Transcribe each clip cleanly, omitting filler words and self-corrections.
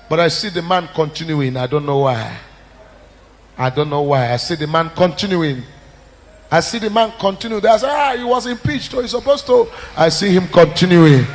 But I see the man continuing. I don't know why. I don't know why. I see the man continuing. I see the man continue. They say, he was impeached, or he's supposed to. I see him continuing.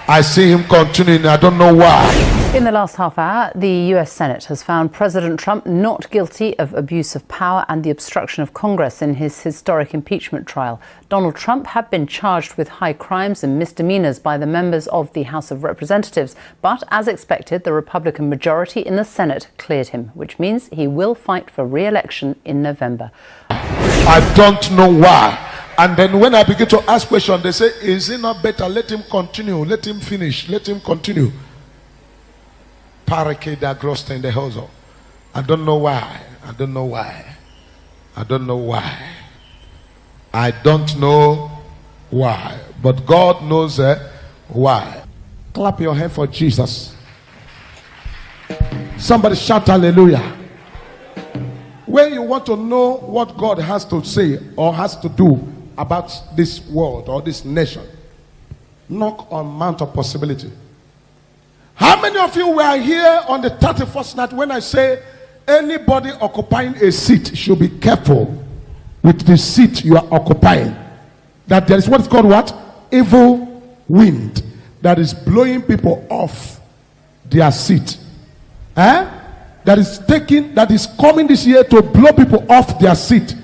I see him continuing. I don't know why. In the last half hour, the US Senate has found President Trump not guilty of abuse of power and the obstruction of Congress in his historic impeachment trial. Donald Trump had been charged with high crimes and misdemeanors by the members of the House of Representatives. But as expected, the Republican majority in the Senate cleared him, which means he will fight for re-election in November. I don't know why. And then when I begin to ask questions, they say, is it not better? Let him continue. Let him finish. Let him continue. Paracada grossed in the house. I don't know why. I don't know why. I don't know why. I don't know why. But God knows why. Clap your hand for Jesus. Somebody shout hallelujah. When you want to know what God has to say or has to do about this world or this nation, knock on Mount of Possibility. How many of you were here on the 31st night when I say anybody occupying a seat should be careful with the seat you are occupying? That there is what is called what? Evil wind that is blowing people off their seat. That is coming this year to blow people off their seat.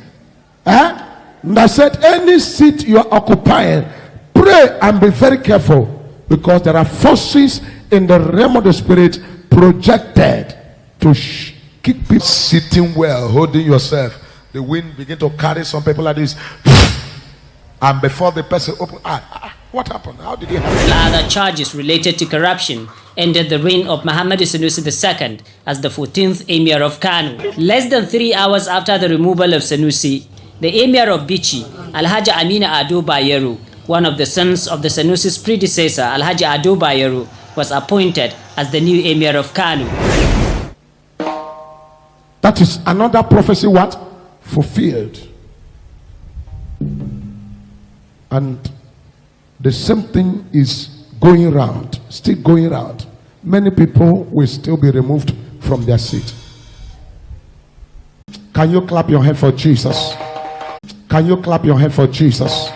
And I said, any seat you are occupying, pray and be very careful, because there are forces in the realm of the spirit projected to keep people sitting well, holding yourself. The wind begin to carry some people like this, and before the person open, what happened? How did it happen? Other charges related to corruption ended the reign of Muhammad Sanusi II as the 14th Emir of Kano. Less than 3 hours after the removal of Sanusi, the Emir of Bichi, Alhaji Amina Ado Bayero, one of the sons of the Sanusi's predecessor, Alhaji Ado Bayero, was appointed as the new Emir of Kano. That is another prophecy what? Fulfilled. And the same thing is going round, still going round. Many people will still be removed from their seat. Can you clap your hand for Jesus? Can you clap your hand for Jesus?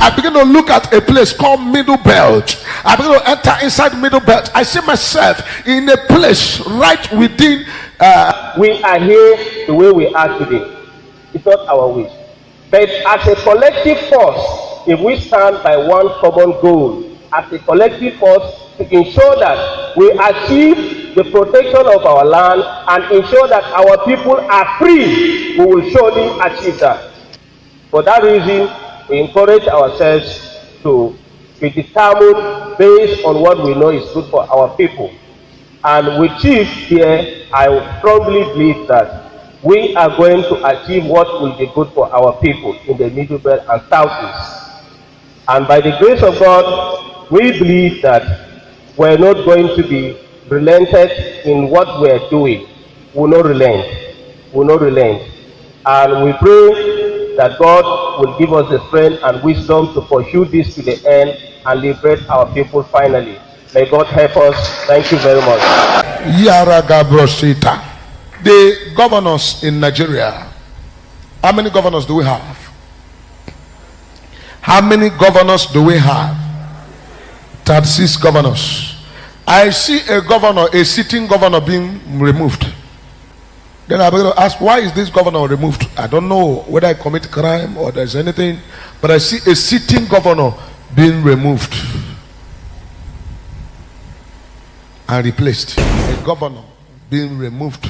I begin to look at a place called Middle Belt. I begin to enter inside Middle Belt. I see myself in a place right within. We are here the way we are today. It's not our wish. But as a collective force, if we stand by one common goal, as a collective force to ensure that we achieve the protection of our land and ensure that our people are free, we will surely achieve that. For that reason, we encourage ourselves to be determined based on what we know is good for our people. And with Chief here, I strongly believe that we are going to achieve what will be good for our people in the Middle Belt and Southeast. And by the grace of God, we believe that we're not going to be relented in what we're doing. We'll not relent. We'll not relent. And we pray that God will give us the strength and wisdom to pursue this to the end and liberate our people finally. May God help us. Thank you very much. The governors in Nigeria, how many governors do we have? How many governors do we have? 36 governors. I see a governor, a sitting governor being removed. Then I'm going to ask, why is this governor removed? I don't know whether I commit crime or there's anything, but I see a sitting governor being removed and replaced. A governor being removed.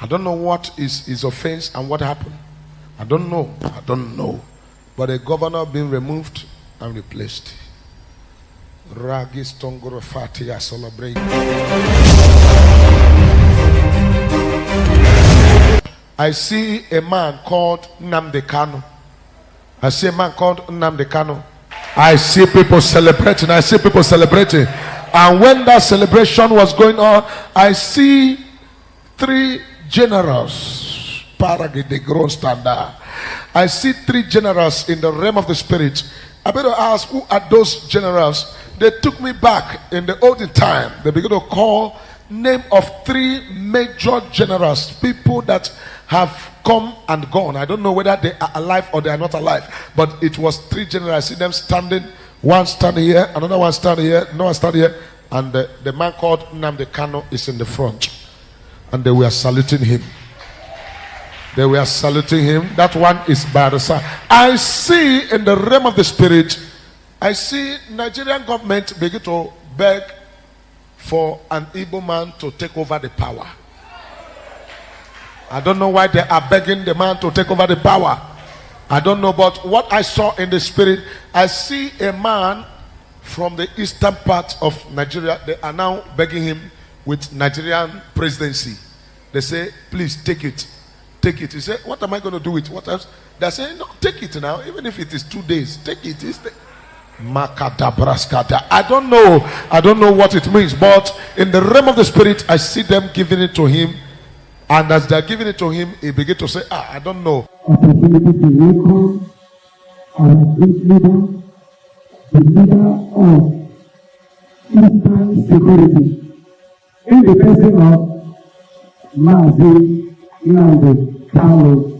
I don't know what is his offense and what happened. I don't know. But a governor being removed and replaced. Ragis Tongoro Fatia celebrate. I see a man called Nnamdi Kanu. I see a man called Nnamdi Kanu. I see people celebrating. And when that celebration was going on, I see 3 generals. I see 3 generals in the realm of the spirit. I better ask, who are those generals? they took me back in the olden time. They began to call name of 3 major generals, people that have come and gone. I don't know whether they are alive or they are not alive, but it was 3 generals. I see them standing, one standing here, another one standing here, another one standing here, and the man called Nnamdi Kanu is in the front, and they were saluting him. They were saluting him. That one is by the side. I see in the realm of the spirit, I see Nigerian government begin to beg for an Igbo man to take over the power. I don't know why they are begging the man to take over the power. I don't know, but what I saw in the spirit, I see a man from the eastern part of Nigeria. They are now begging him with Nigerian presidency. They say, please take it. Take it. He said, what am I going to do with it? What else? They're saying, no, take it now. Even if it is 2 days, take it. I don't know what it means, but in the realm of the spirit, I see them giving it to him, and as they're giving it to him, he begins to say, I don't know. Opportunity to welcome our great leader, the leader of Eastern Security, in the person of Mazi Nnamdi Kanu.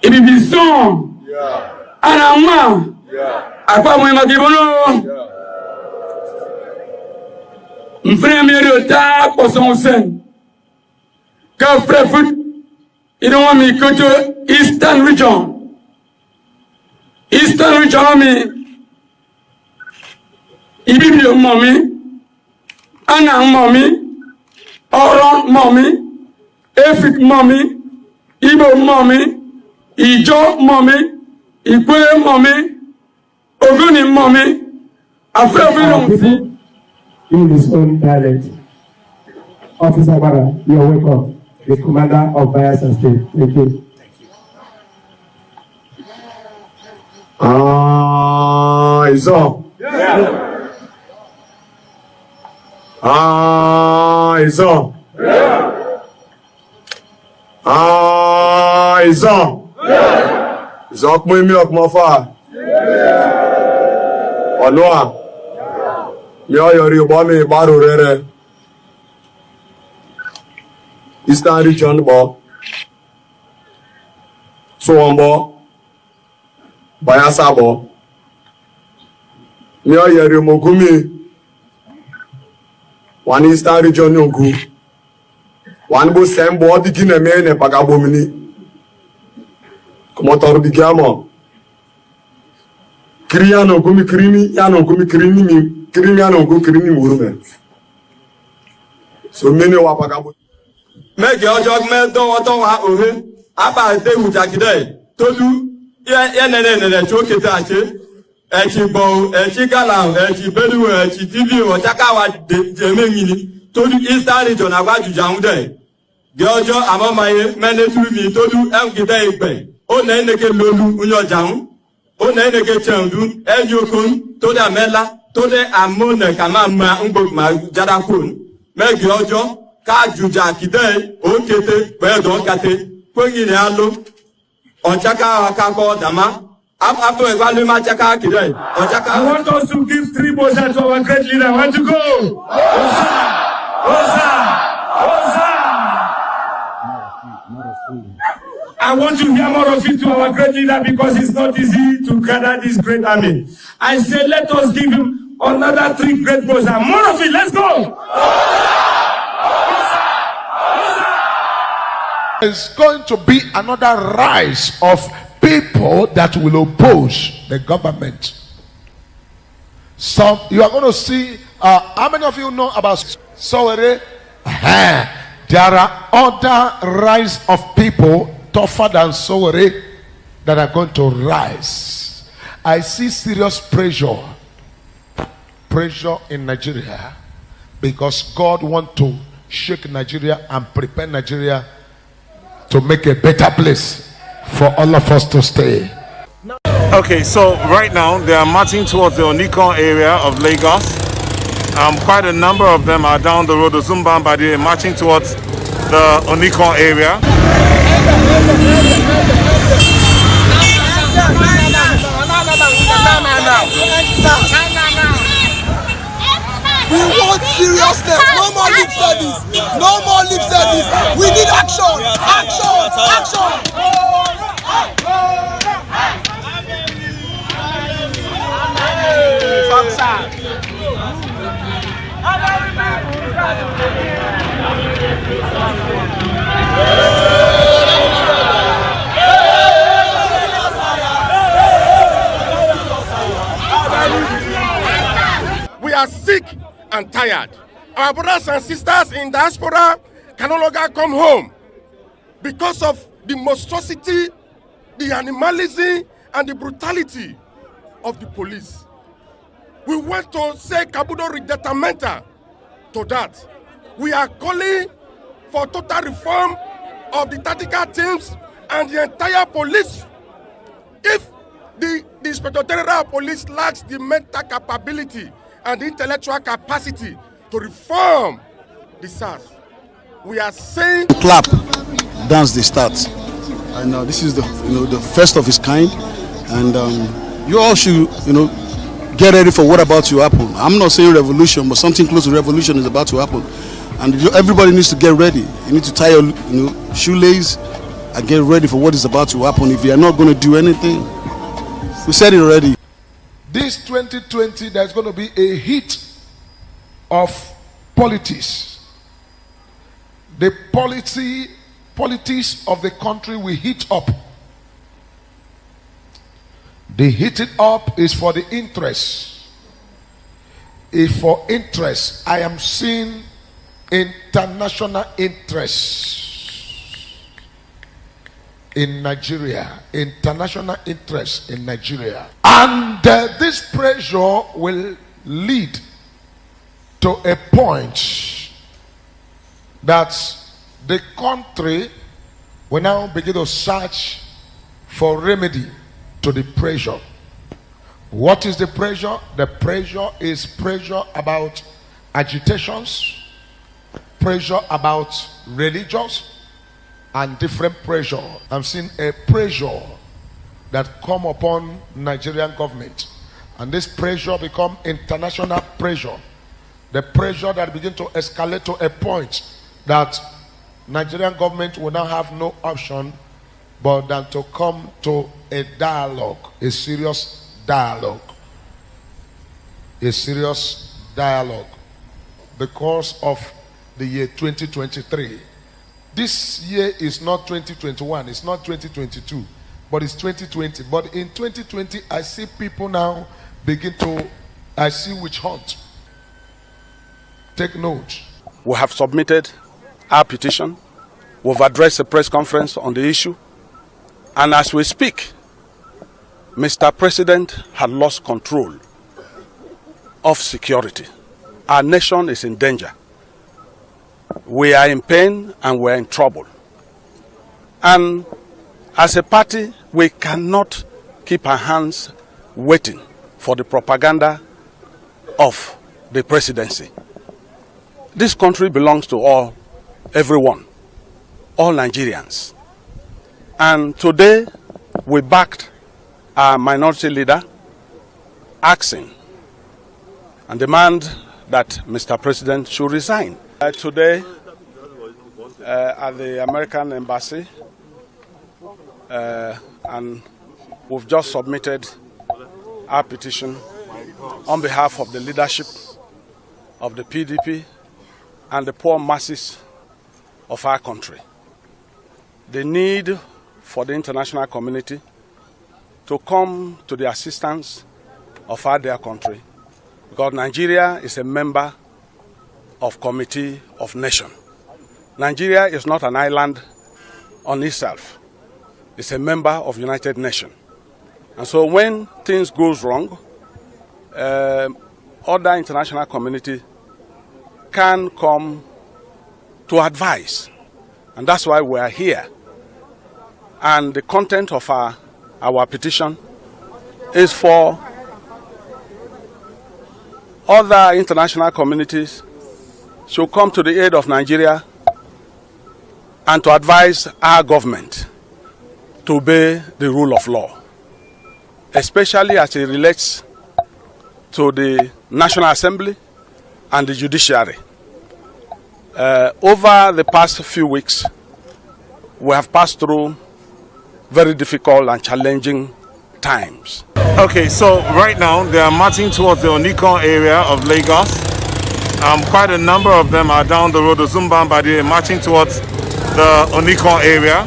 Ibibison. Anama. Apa mwe magibono. Mfrère Mériota pour son sein. Quand frère foot, il a mis côté Eastern Region. Eastern Region, Ibibio mommy, Anna mommy, Oron mommy, Efik mommy, Ibo mommy, Ijo mommy, Ikwe mommy, Oguni mommy, people in his own dialect. Officer Bara, you are welcome. The commander of Bayelsa State. Thank you. It's on. Yeah. It's on. Yeah. It's on. Yeah. It's on. Me up my far. Olua. Me ayori obame baro rere. Eastern region bo. Suwambo. Bayelsa bo. Me ayori mogumi. One Eastern region yonku. One bo sembo digine me ne pagabomini. Komotor bigamo. Kriano gumi krimi, yano gumi krimi mi, krimi yano gumi krimi murume. So many wapagabo. Make your jog me don't want ohe. Aba te mujakide. Tolu ye nene choke tache. Echi bo, echi galang, echi belu, echi TV, or chakawa de mengini. Tolu Eastern region agwaju jaunde. Gyojo amamaye mene tumi tolu emgide igbe. O neke lolu unyo jaun. O neke chendu enyokun to the mela to the amone kama ma ngbo ma jarakun. Make your job. Ka juja kide o kete pedo kate pongi ne alo onchaka akako dama apo egwalu ma chaka kide onchaka. I want us to give 3 motions to our great leader. I want to go. Osa. I want to hear more of it to our great leader because it's not easy to gather this great army. I say let us give him another 3 great motions. More of it. Let's go. There's going to be another rise of people that will oppose the government. So you are going to see, how many of you know about Sowore? There are other rise of people tougher than Sowore that are going to rise. I see serious pressure in Nigeria because God wants to shake Nigeria and prepare Nigeria to make a better place for all of us to stay. Okay, so right now they are marching towards the Onikon area of Lagos. Quite a number of them are down the road to Zumbamba. They are marching towards the Onikon area. We want seriousness. No more lip service. No more lip service. We need action. Action. We are sick and tired. Our brothers and sisters in diaspora can no longer come home because of the monstrosity, the animalism, and the brutality of the police. We want to say Kabudo redettamenta to that. We are calling for total reform of the tactical teams and the entire police. If the Inspector General of Police lacks the mental capability and the intellectual capacity to reform the SARS, we are saying clap, dance the start, and this is the the first of its kind, and you all should get ready for what about to happen. I'm not saying revolution, but something close to revolution is about to happen, and everybody needs to get ready. You need to tie your shoelace and get ready for what is about to happen. If you are not going to do anything, we said it already. This 2020, there's going to be a heat of politics. The politics of the country will heat up. The heating up is for the interest. If for interest, I am seeing international interest in Nigeria, international interest in Nigeria, and this pressure will lead to a point that the country will now begin to search for remedy to the pressure. What is the pressure? The pressure is pressure about agitations, pressure about religious, and different pressure. I'm seeing a pressure that come upon Nigerian government, and this pressure become international pressure. The pressure that begin to escalate to a point that Nigerian government will now have no option but than to come to a dialogue, a serious dialogue, because of the year 2023. This year is not 2021, it's not 2022, but it's 2020. But in 2020, I see people now I see witch hunt. Take note. We have submitted our petition. We've addressed a press conference on the issue. And as we speak, Mr. President had lost control of security. Our nation is in danger. We are in pain and we're in trouble. And as a party, we cannot keep our hands waiting for the propaganda of the presidency. This country belongs to everyone, all Nigerians. And today, we backed our minority leader asking and demand that Mr. President should resign. Today, at the American Embassy, and we've just submitted our petition on behalf of the leadership of the PDP and the poor masses of our country. The need for the international community to come to the assistance of our dear country, because Nigeria is a member of Committee of Nations. Nigeria is not an island on itself. It's a member of United Nations. And so when things goes wrong, other international community can come to advise. And that's why we are here. And the content of our petition is for other international communities to come to the aid of Nigeria and to advise our government to obey the rule of law, especially as it relates to the National Assembly and the judiciary. Over the past few weeks, we have passed through very difficult and challenging times. Okay, so right now they are marching towards the Onikon area of Lagos. Quite a number of them are down the road to Zumbambadi, marching towards the Onikon area.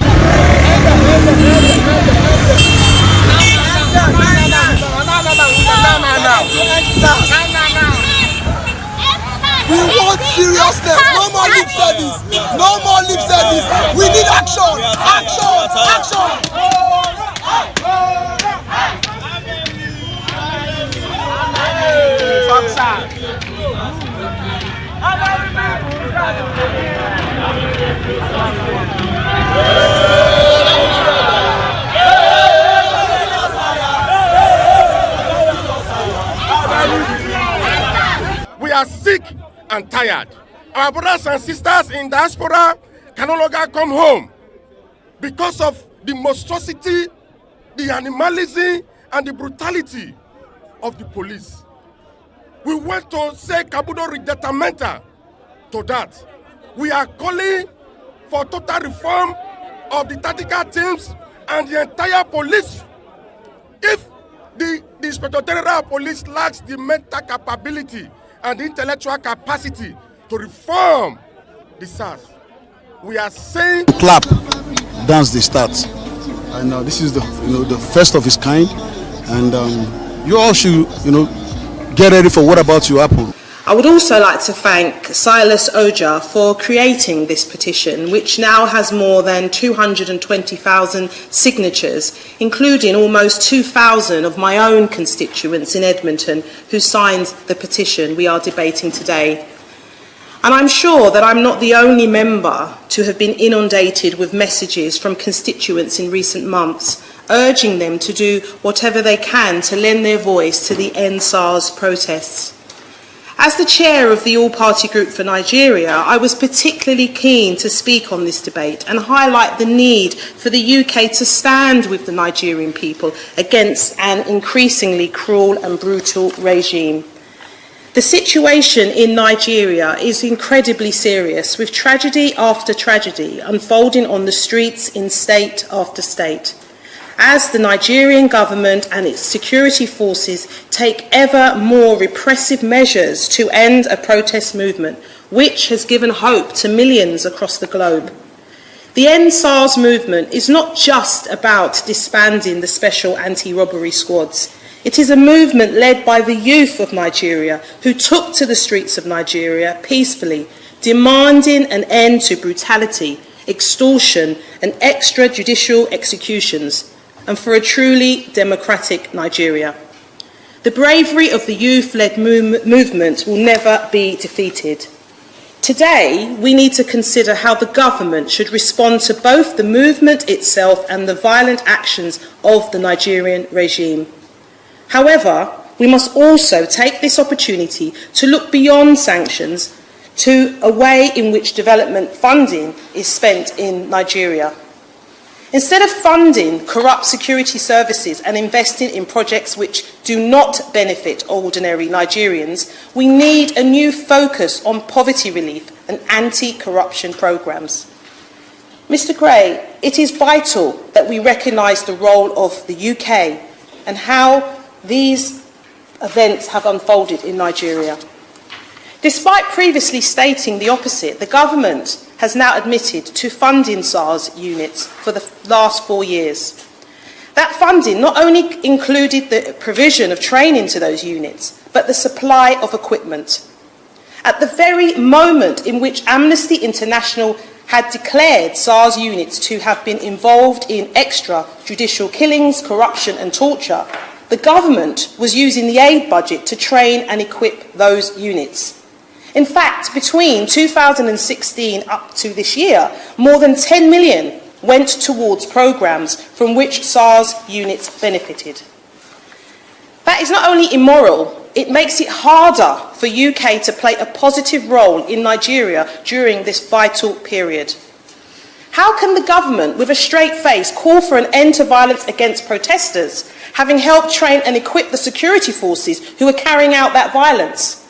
We want seriousness. No more lip service. No more lip service. We need action. Action. Action. We are sick and tired. Our brothers and sisters in diaspora can no longer come home because of the monstrosity, the animalism, and the brutality of the police. We want to say Kabudo Ridetamenta to that. We are calling for total reform of the tactical teams and the entire police. If the Inspector General of Police lacks the mental capability and the intellectual capacity to reform the SARS, we are saying clap, dance they start. And this is the first of its kind, and you all should get ready for what about to happen. I would also like to thank Silas Oja for creating this petition, which now has more than 220,000 signatures, including almost 2,000 of my own constituents in Edmonton who signed the petition we are debating today. And I'm sure that I'm not the only member to have been inundated with messages from constituents in recent months, urging them to do whatever they can to lend their voice to the End SARS protests. As the chair of the All-Party Group for Nigeria, I was particularly keen to speak on this debate and highlight the need for the UK to stand with the Nigerian people against an increasingly cruel and brutal regime. The situation in Nigeria is incredibly serious, with tragedy after tragedy unfolding on the streets in state after state, as the Nigerian government and its security forces take ever more repressive measures to end a protest movement, which has given hope to millions across the globe. The End SARS movement is not just about disbanding the special anti-robbery squads. It is a movement led by the youth of Nigeria who took to the streets of Nigeria peacefully, demanding an end to brutality, extortion, and extrajudicial executions, and for a truly democratic Nigeria. The bravery of the youth-led movement will never be defeated. Today, we need to consider how the government should respond to both the movement itself and the violent actions of the Nigerian regime. However, we must also take this opportunity to look beyond sanctions to a way in which development funding is spent in Nigeria. Instead of funding corrupt security services and investing in projects which do not benefit ordinary Nigerians, we need a new focus on poverty relief and anti-corruption programmes. Mr. Gray, it is vital that we recognise the role of the UK and how these events have unfolded in Nigeria. Despite previously stating the opposite, the government has now admitted to funding SARS units for the last 4 years. That funding not only included the provision of training to those units, but the supply of equipment. At the very moment in which Amnesty International had declared SARS units to have been involved in extrajudicial killings, corruption and torture, the government was using the aid budget to train and equip those units. In fact, between 2016 up to this year, more than 10 million went towards programmes from which SARS units benefited. That is not only immoral, it makes it harder for UK to play a positive role in Nigeria during this vital period. How can the government, with a straight face, call for an end to violence against protesters, having helped train and equip the security forces who are carrying out that violence?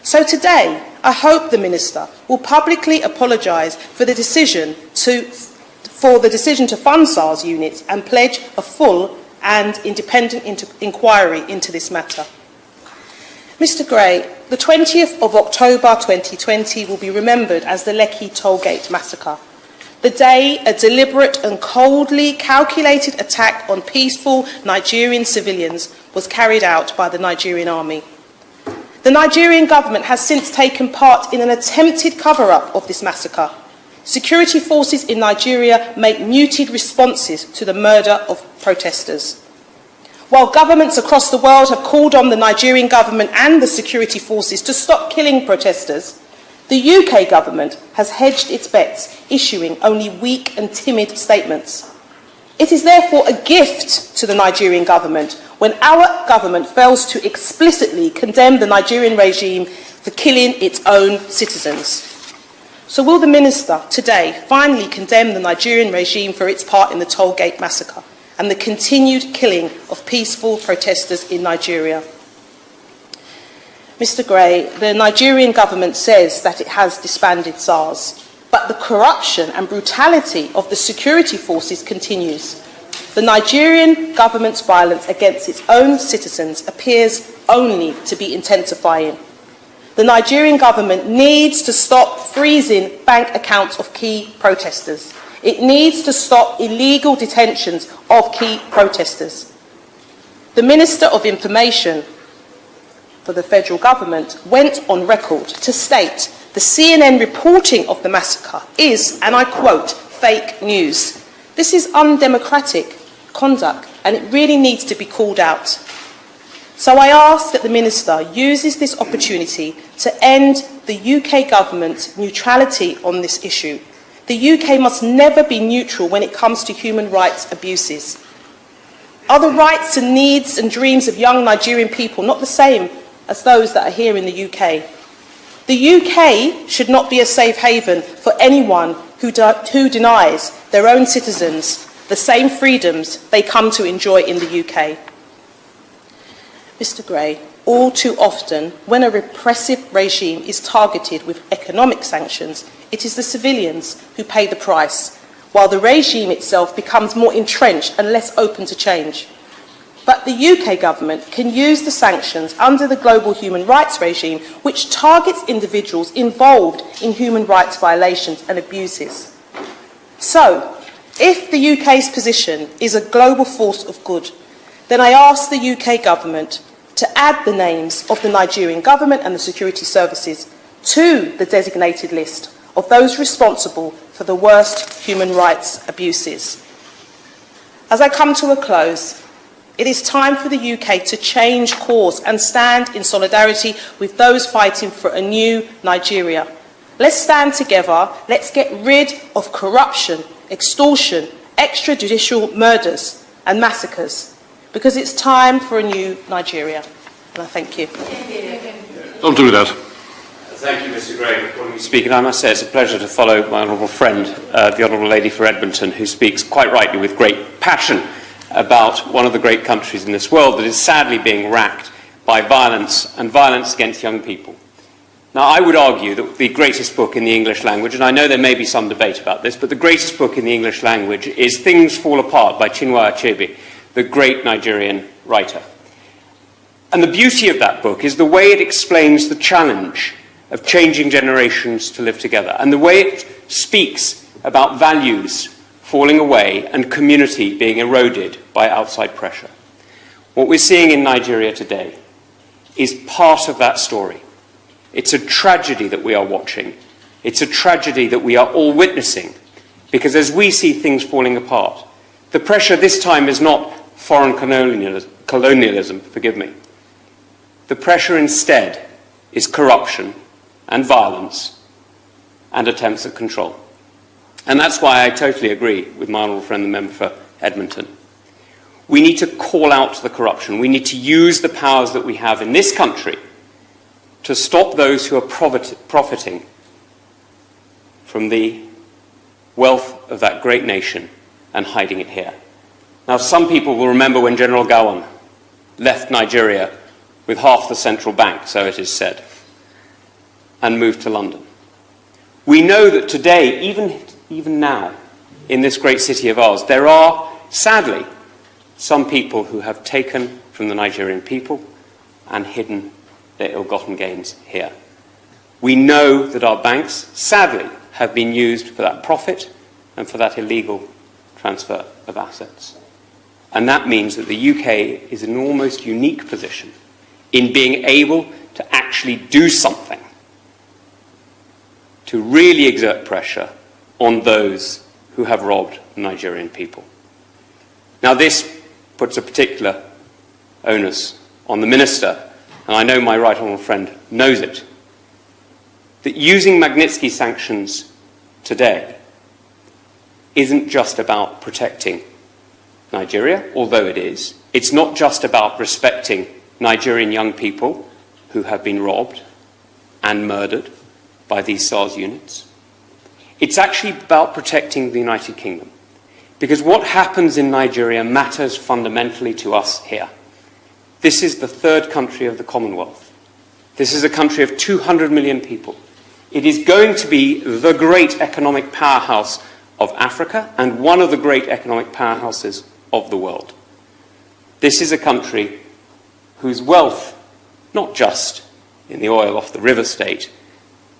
So today, I hope the Minister will publicly apologise for the decision to fund SARS units and pledge a full and independent inquiry into this matter. Mr. Gray, the 20th of October 2020 will be remembered as the Lekki Tollgate massacre, the day a deliberate and coldly calculated attack on peaceful Nigerian civilians was carried out by the Nigerian army. The Nigerian government has since taken part in an attempted cover-up of this massacre. Security forces in Nigeria make muted responses to the murder of protesters. While governments across the world have called on the Nigerian government and the security forces to stop killing protesters, the UK government has hedged its bets, issuing only weak and timid statements. It is therefore a gift to the Nigerian government when our government fails to explicitly condemn the Nigerian regime for killing its own citizens. So will the Minister today finally condemn the Nigerian regime for its part in the Tollgate massacre and the continued killing of peaceful protesters in Nigeria? Mr. Gray, the Nigerian government says that it has disbanded SARS, but the corruption and brutality of the security forces continues. The Nigerian government's violence against its own citizens appears only to be intensifying. The Nigerian government needs to stop freezing bank accounts of key protesters. It needs to stop illegal detentions of key protesters. The Minister of Information for the federal government, went on record to state the CNN reporting of the massacre is, and I quote, fake news. This is undemocratic conduct, and it really needs to be called out. So I ask that the Minister uses this opportunity to end the UK government's neutrality on this issue. The UK must never be neutral when it comes to human rights abuses. Are the rights and needs and dreams of young Nigerian people not the same as those that are here in the UK? The UK should not be a safe haven for anyone who denies their own citizens the same freedoms they come to enjoy in the UK. Mr. Gray, all too often, when a repressive regime is targeted with economic sanctions, it is the civilians who pay the price, while the regime itself becomes more entrenched and less open to change. But the UK government can use the sanctions under the global human rights regime, which targets individuals involved in human rights violations and abuses. So, if the UK's position is a global force of good, then I ask the UK government to add the names of the Nigerian government and the security services to the designated list of those responsible for the worst human rights abuses. As I come to a close, it is time for the UK to change course and stand in solidarity with those fighting for a new Nigeria. Let's stand together. Let's get rid of corruption, extortion, extrajudicial murders and massacres, because it's time for a new Nigeria. And I thank you. Don't do that. Thank you, Mr. Gray, for you speak. And I must say it's a pleasure to follow my honourable friend, the Honourable Lady for Edmonton, who speaks quite rightly with great passion about one of the great countries in this world that is sadly being racked by violence and violence against young people. Now, I would argue that the greatest book in the English language, and I know there may be some debate about this, but the greatest book in the English language is Things Fall Apart by Chinua Achebe, the great Nigerian writer. And the beauty of that book is the way it explains the challenge of changing generations to live together, and the way it speaks about values falling away and community being eroded by outside pressure. What we're seeing in Nigeria today is part of that story. It's a tragedy that we are watching. It's a tragedy that we are all witnessing, because as we see things falling apart, the pressure this time is not foreign colonialism, forgive me. The pressure instead is corruption and violence and attempts at control. And that's why I totally agree with my honourable friend, the member for Edmonton. We need to call out the corruption. We need to use the powers that we have in this country to stop those who are profiting from the wealth of that great nation and hiding it here. Now, some people will remember when General Gowon left Nigeria with half the central bank, so it is said, and moved to London. We know that today, even now, in this great city of ours, there are, sadly, some people who have taken from the Nigerian people and hidden their ill-gotten gains here. We know that our banks, sadly, have been used for that profit and for that illegal transfer of assets. And that means that the UK is in an almost unique position in being able to actually do something to really exert pressure on those who have robbed the Nigerian people. Now, this puts a particular onus on the Minister, and I know my right honourable friend knows it, that using Magnitsky sanctions today isn't just about protecting Nigeria, although it is. It's not just about respecting Nigerian young people who have been robbed and murdered by these SARS units. It's actually about protecting the United Kingdom, because what happens in Nigeria matters fundamentally to us here. This is the third country of the Commonwealth. This is a country of 200 million people. It is going to be the great economic powerhouse of Africa and one of the great economic powerhouses of the world. This is a country whose wealth, not just in the oil off the river state,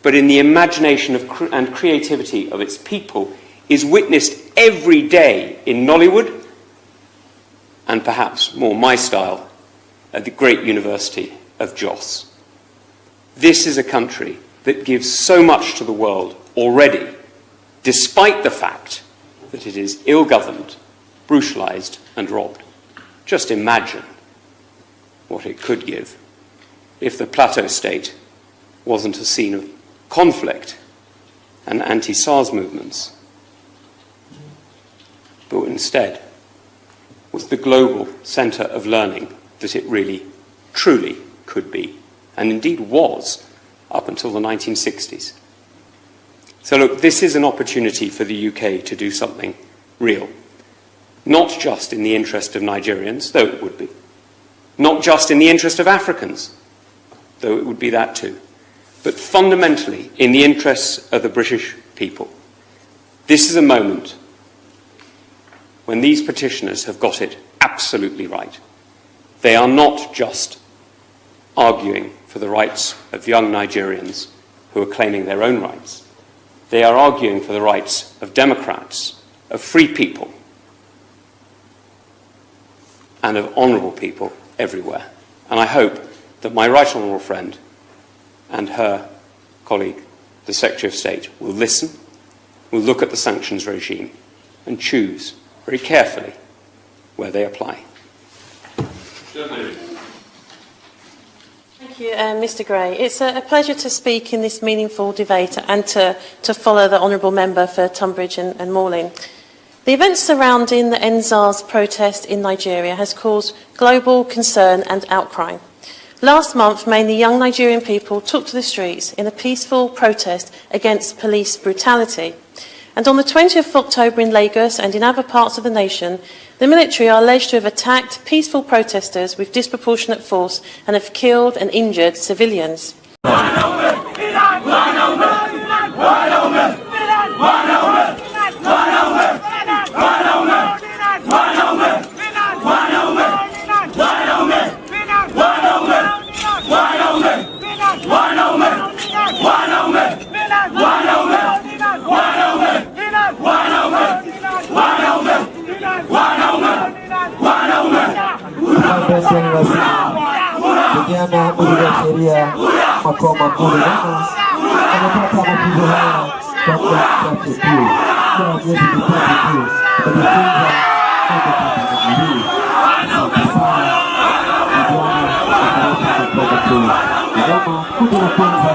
but in the imagination and creativity of its people, is witnessed every day in Nollywood, and perhaps more my style, at the great university of Jos. This is a country that gives so much to the world already, despite the fact that it is ill-governed, brutalised and robbed. Just imagine what it could give if the Plateau state wasn't a scene of conflict and anti-SARS movements, but instead was the global centre of learning that it really, truly could be, and indeed was up until the 1960s. So look, this is an opportunity for the UK to do something real, not just in the interest of Nigerians, though it would be, not just in the interest of Africans, though it would be that too, but fundamentally in the interests of the British people. This is a moment when these petitioners have got it absolutely right. They are not just arguing for the rights of young Nigerians who are claiming their own rights. They are arguing for the rights of Democrats, of free people, and of honourable people everywhere. And I hope that my right honourable friend and her colleague, the Secretary of State, will listen, will look at the sanctions regime and choose very carefully where they apply. Thank you, Mr Gray. It's a pleasure to speak in this meaningful debate and to follow the Honourable Member for Tunbridge and Malling. The events surrounding the NSAS protest in Nigeria has caused global concern and outcry. Last month, mainly young Nigerian people took to the streets in a peaceful protest against police brutality. And on the 20th of October in Lagos and in other parts of the nation, the military are alleged to have attacked peaceful protesters with disproportionate force and have killed and injured civilians. Vijana kuja sheria makao makuu Lagos amepata mafunzo haya kwa muda mchache tu, kwa miezi mitatu tu, kujifunza mambo hii. Asante sana vijana kutoka tu Dodoma, kundi la kwanza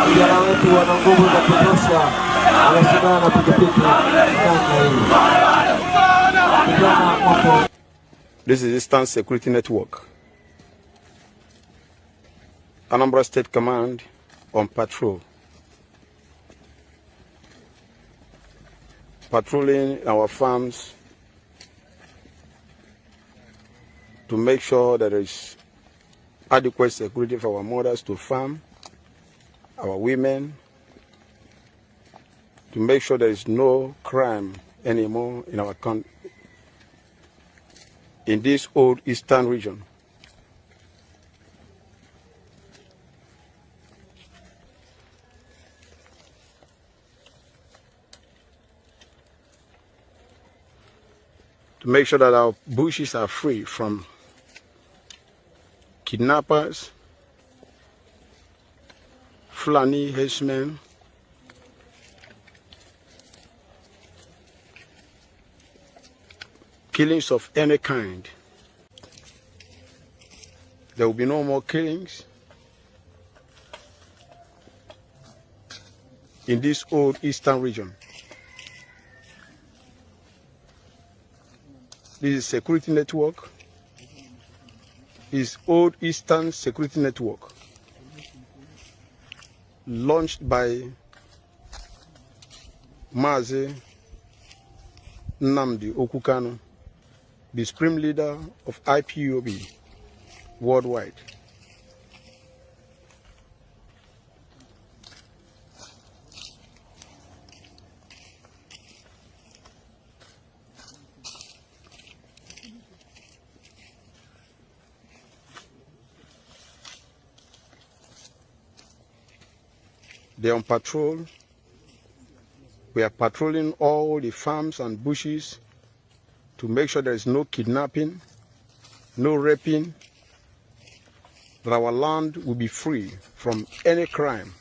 vijana wetu wana nguvu za kutosha, wanashindana na pikipiki ndani hii. This is Eastern Security Network. Anambra State Command on patrol. Patrolling our farms to make sure that there is adequate security for our mothers to farm, our women, to make sure there is no crime anymore in our country, in this old eastern region. To make sure that our bushes are free from kidnappers, Fulani herdsmen, killings of any kind. There will be no more killings in this old eastern region. This is security network. Is old Eastern Security Network, launched by Mazi Nnamdi Okukano, the supreme leader of IPOB worldwide. They're on patrol. We are patrolling all the farms and bushes to make sure there is no kidnapping, no raping, that our land will be free from any crime.